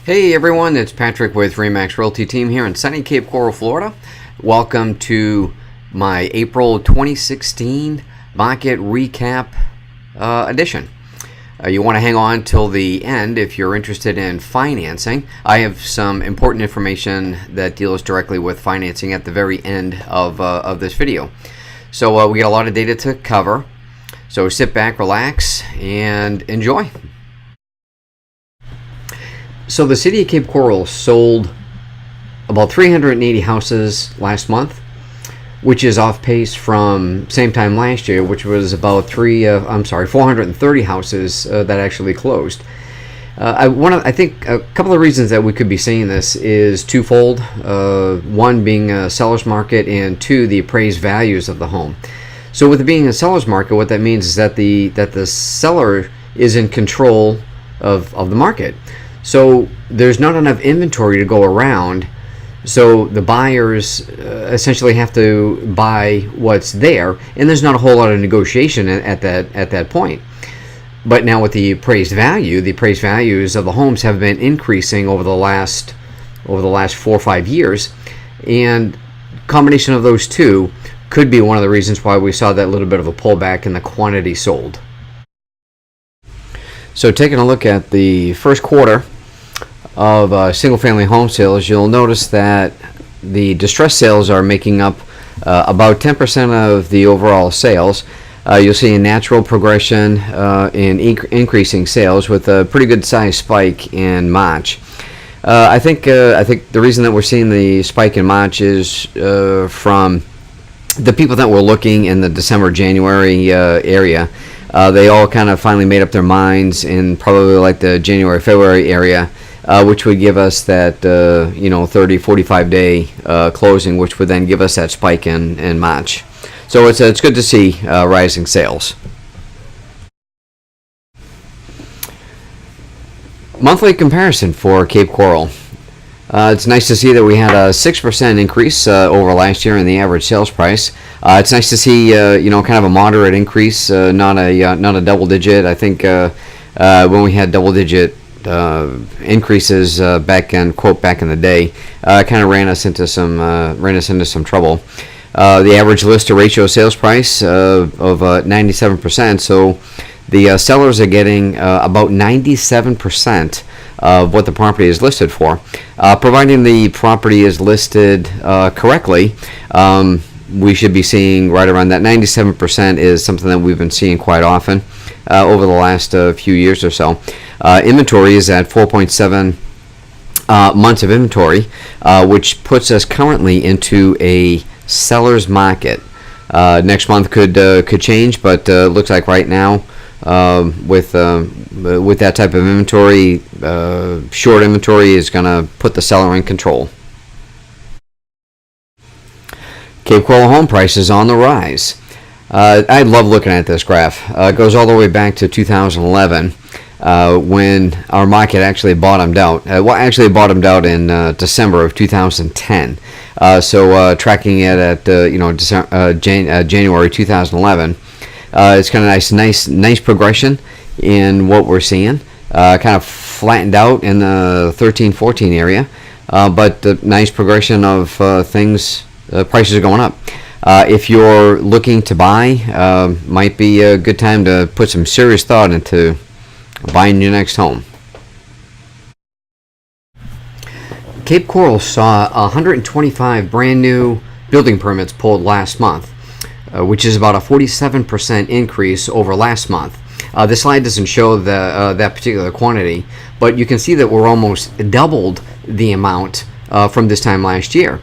Hey everyone, it's Patrick with Remax Realty Team here in sunny Cape Coral, Florida. Welcome to my April 2016 market recap edition. You want to hang on till the end if you're interested in financing. I have some important information that deals directly with financing at the very end of this video. So we got a lot of data to cover. So sit back, relax, and enjoy. So the city of Cape Coral sold about 380 houses last month, which is off pace from same time last year, which was about 430 houses that actually closed. I think a couple of reasons that we could be seeing this is twofold. One being a seller's market, and two, the appraised values of the home. So with it being a seller's market, what that means is that the seller is in control of the market. So there's not enough inventory to go around, so the buyers essentially have to buy what's there, and there's not a whole lot of negotiation at that point. But now with the appraised values of the homes have been increasing over the last 4 or 5 years, and combination of those two could be one of the reasons why we saw that little bit of a pullback in the quantity sold. So taking a look at the first quarter of single-family home sales, you'll notice that the distressed sales are making up about 10% of the overall sales. You'll see a natural progression in increasing sales with a pretty good size spike in March. I think the reason that we're seeing the spike in March is from the people that were looking in the December-January area. They all kind of finally made up their minds in probably like the January-February area, which would give us that 30-45 day closing, which would then give us that spike in March. So it's good to see rising sales. Monthly comparison for Cape Coral. It's nice to see that we had a 6% increase over last year in the average sales price. It's nice to see kind of a moderate increase, not a double digit. I think when we had double digit increases back in the day, kind of ran us into some trouble. The average list to ratio sales price of 97%. So the sellers are getting about 97% of what the property is listed for. Providing the property is listed correctly, we should be seeing right around that 97% is something that we've been seeing quite often over the last few years or so. Inventory is at 4.7 months of inventory, which puts us currently into a seller's market. Next month could change, but looks like right now with that type of inventory, short inventory is going to put the seller in control. Cape Coral home prices on the rise. I love looking at this graph. It goes all the way back to 2011 when our market actually bottomed out. Actually bottomed out in December of 2010. So tracking it at January 2011. It's kind of nice progression in what we're seeing. Kind of flattened out in the 13-14 area, but the nice progression of things. Prices are going up. If you're looking to buy, might be a good time to put some serious thought into buying your next home. Cape Coral saw 125 brand new building permits pulled last month, which is about a 47% increase over last month. This slide doesn't show that particular quantity, but you can see that we're almost doubled the amount from this time last year.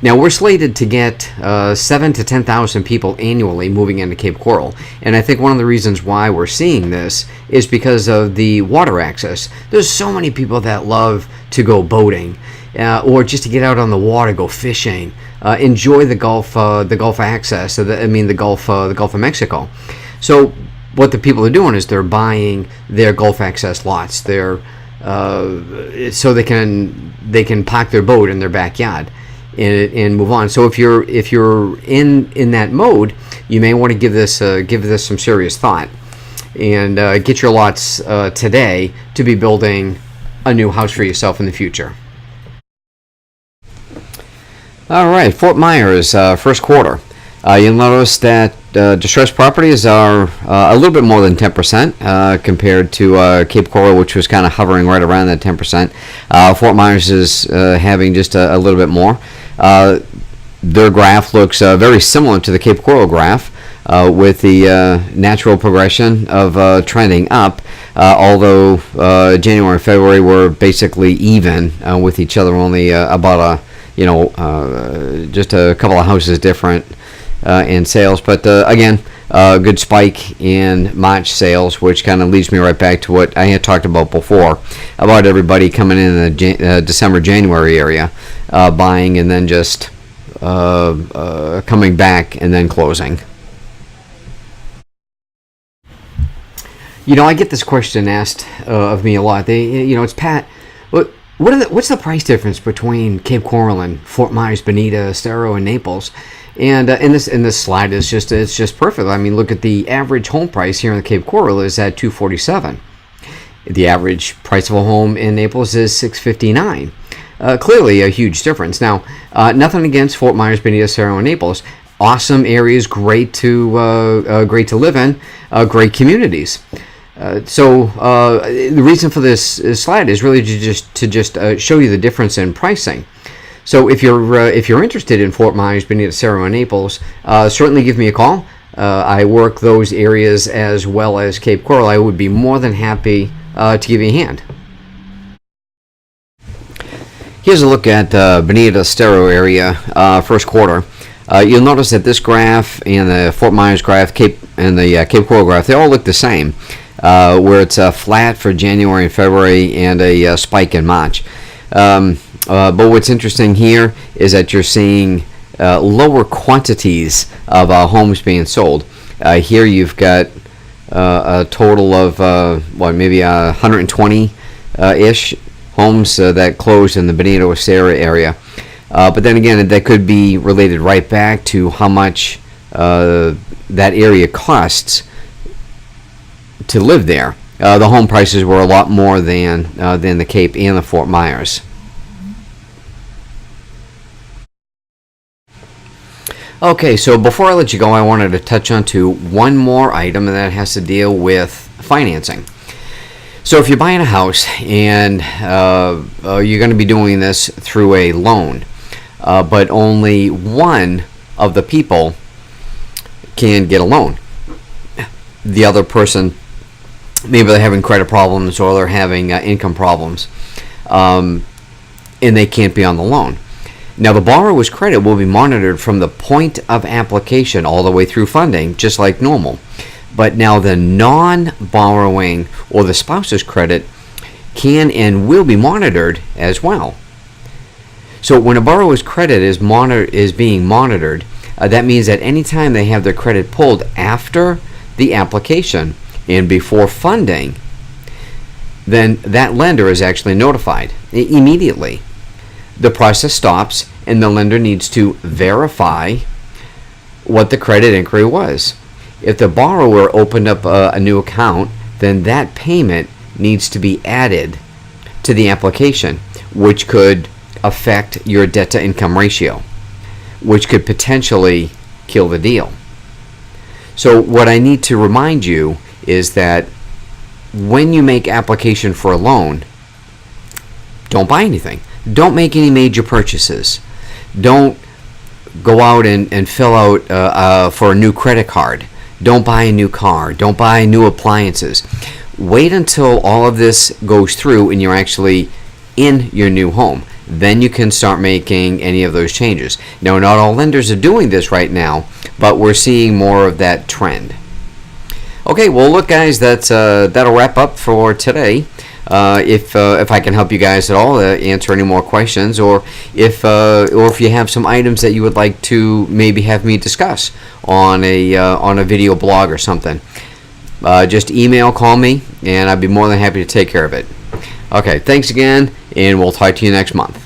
Now we're slated to get 7,000 to 10,000 people annually moving into Cape Coral, and I think one of the reasons why we're seeing this is because of the water access. There's so many people that love to go boating, or just to get out on the water, go fishing, enjoy the Gulf access. The Gulf of Mexico. So what the people are doing is they're buying their Gulf access lots. So they can park their boat in their backyard and move on. So if you're in that mode, you may want to give this some serious thought and get your lots today to be building a new house for yourself in the future. All right, Fort Myers, first quarter. You'll notice that distressed properties are a little bit more than 10% compared to Cape Coral, which was kind of hovering right around that 10%. Fort Myers is having just a little bit more. Their graph looks very similar to the Cape Coral graph, with the natural progression of trending up, although January and February were basically even with each other, only about just a couple of houses different in sales. But again, a good spike in March sales, which kind of leads me right back to what I had talked about before, about everybody coming in the December, January area, buying and then just coming back and then closing. I get this question asked of me a lot. It's Pat. What's the price difference between Cape Coral and Fort Myers, Bonita, Estero, and Naples? And in this slide, it's just perfect. I mean, look at the average home price here in the Cape Coral is at $247. The average price of a home in Naples is $659. Clearly a huge difference. Now, nothing against Fort Myers, Bonita, Estero, and Naples. Awesome areas, great to live in, great communities. So the reason for this slide is really to just show you the difference in pricing. So if you're interested in Fort Myers, Bonita, Estero, and Naples, certainly give me a call. I work those areas as well as Cape Coral. I would be more than happy to give you a hand. Here's a look at Bonita, Estero area first quarter. You'll notice that this graph and the Fort Myers graph, and the Cape Coral graph, they all look the same. Where it's flat for January and February and a spike in March. But what's interesting here is that you're seeing lower quantities of homes being sold. Here you've got a total of maybe 120-ish homes that closed in the Bonita Estero area. But then again, that could be related right back to how much that area costs to live there. The home prices were a lot more than the Cape and the Fort Myers. Okay, so before I let you go, I wanted to touch on to one more item, and that has to deal with financing. So if you're buying a house and you're going to be doing this through a loan, but only one of the people can get a loan. The other person, maybe they're having credit problems or they're having income problems, and they can't be on the loan. Now, the borrower's credit will be monitored from the point of application all the way through funding, just like normal. But now the non-borrowing or the spouse's credit can and will be monitored as well. So when a borrower's credit is being monitored, that means that anytime they have their credit pulled after the application and before funding, then that lender is actually notified immediately. The process stops and the lender needs to verify what the credit inquiry was. If the borrower opened up a new account, then that payment needs to be added to the application, which could affect your debt to income ratio, which could potentially kill the deal. So what I need to remind you is that when you make application for a loan, don't buy anything. Don't make any major purchases. Don't go out and fill out for a new credit card. Don't buy a new car. Don't buy new appliances. Wait until all of this goes through and you're actually in your new home. Then you can start making any of those changes. Now, not all lenders are doing this right now, but we're seeing more of that trend. Okay, well, look, guys, that'll wrap up for today. If I can help you guys at all, answer any more questions, or if you have some items that you would like to maybe have me discuss on a video blog or something, just email, call me, and I'd be more than happy to take care of it. Okay, thanks again, and we'll talk to you next month.